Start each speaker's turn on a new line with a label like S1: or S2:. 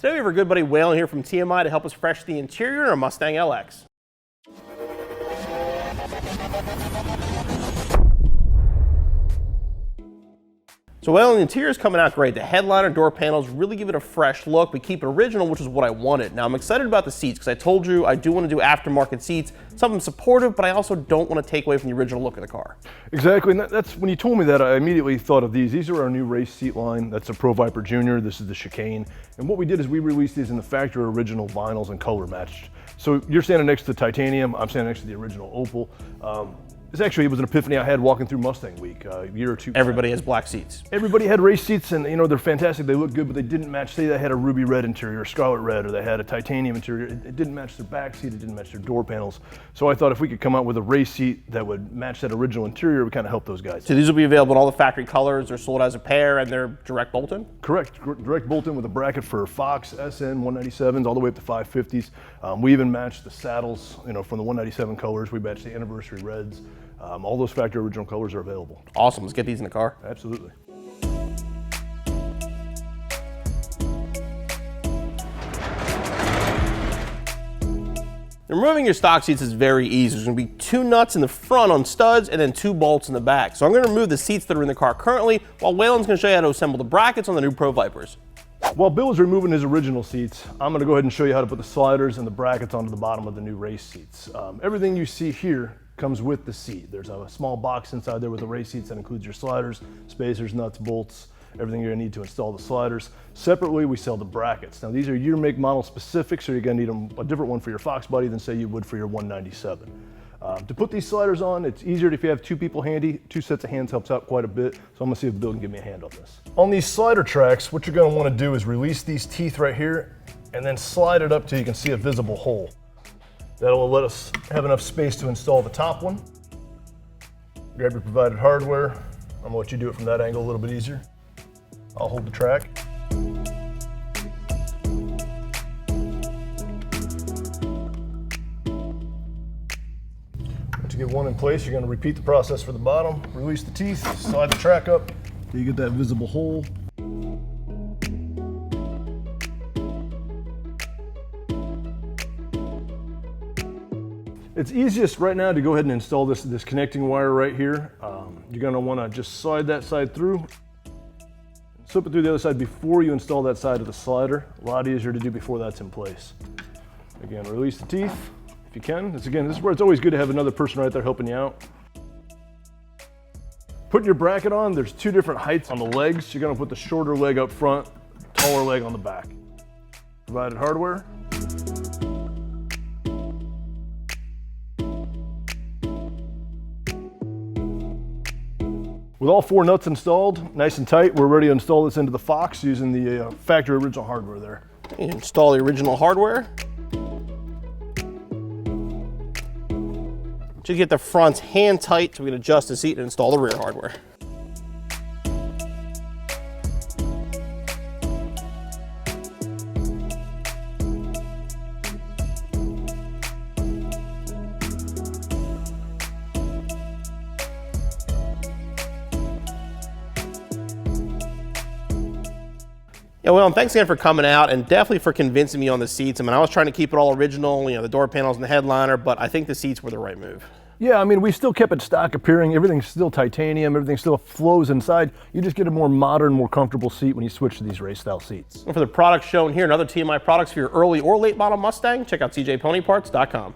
S1: Today we have our good buddy Waylon here from TMI to help us fresh the interior in our Mustang LX. So Waylon, the interior is coming out great. The headliner, door panels really give it a fresh look, but keep it original, which is what I wanted. Now I'm excited about the seats because I told you I do want to do aftermarket seats, something supportive, but I also don't want to take away from the original look of the car.
S2: Exactly, and that's when you told me that, I immediately thought of these. These are our new race seat line. That's a Pro Viper Junior. This is the Chicane. And what we did is we released these in the factory original vinyls and color matched. So you're standing next to titanium, I'm standing next to the original opal. It was an epiphany I had walking through Mustang Week a year or two.
S1: Everybody has black seats.
S2: Everybody had race seats, and you know they're fantastic. They look good, but they didn't match. Say they had a ruby red interior, or scarlet red, or they had a titanium interior. It didn't match their back seat. It didn't match their door panels. So I thought if we could come out with a race seat that would match that original interior, it would kind of help those guys.
S1: So these will be available in all the factory colors. They're sold as a pair, and they're direct bolt-in?
S2: Correct. Direct bolt-in with a bracket for Fox, SN, 197s, all the way up to 550s. We even matched the saddles, you know, from the 197 colors. We matched the anniversary reds. All those factory original colors are available.
S1: Awesome, let's get these in the car.
S2: Absolutely.
S1: Removing your stock seats is very easy. There's gonna be 2 nuts in the front on studs and then 2 bolts in the back. So I'm gonna remove the seats that are in the car currently, while Waylon's gonna show you how to assemble the brackets on the new Pro Vipers.
S2: While Bill is removing his original seats, I'm gonna go ahead and show you how to put the sliders and the brackets onto the bottom of the new race seats. Everything you see here comes with the seat. There's a small box inside there with the race seats that includes your sliders, spacers, nuts, bolts, everything you're gonna need to install the sliders. Separately, we sell the brackets. Now these are year, make, model specific, so you're gonna need a different one for your Fox body than say you would for your 197. To put these sliders on, it's easier if you have 2 people handy. 2 sets of hands helps out quite a bit, so I'm gonna see if Bill can give me a hand on this. On these slider tracks, what you're gonna wanna do is release these teeth right here and then slide it up till you can see a visible hole. That'll let us have enough space to install the top one. Grab your provided hardware. I'm gonna let you do it from that angle a little bit easier. I'll hold the track. Once you get one in place, you're gonna repeat the process for the bottom. Release the teeth, slide the track up till you get that visible hole. It's easiest right now to go ahead and install this connecting wire right here. You're gonna wanna just slide that side through, slip it through the other side before you install that side of the slider. A lot easier to do before that's in place. Again, release the teeth if you can. This is where it's always good to have another person right there helping you out. Putting your bracket on, there's 2 different heights on the legs. You're gonna put the shorter leg up front, taller leg on the back. Provided hardware. With all 4 nuts installed, nice and tight, we're ready to install this into the Fox using the factory original hardware there.
S1: Install the original hardware. Should get the fronts hand tight so we can adjust the seat and install the rear hardware. Yeah, well, thanks again for coming out and definitely for convincing me on the seats. I mean, I was trying to keep it all original, you know, the door panels and the headliner, but I think the seats were the right move.
S2: Yeah, I mean, we still kept it stock appearing. Everything's still titanium. Everything still flows inside. You just get a more modern, more comfortable seat when you switch to these race style seats.
S1: And for the products shown here and other TMI products for your early or late model Mustang, check out cjponyparts.com.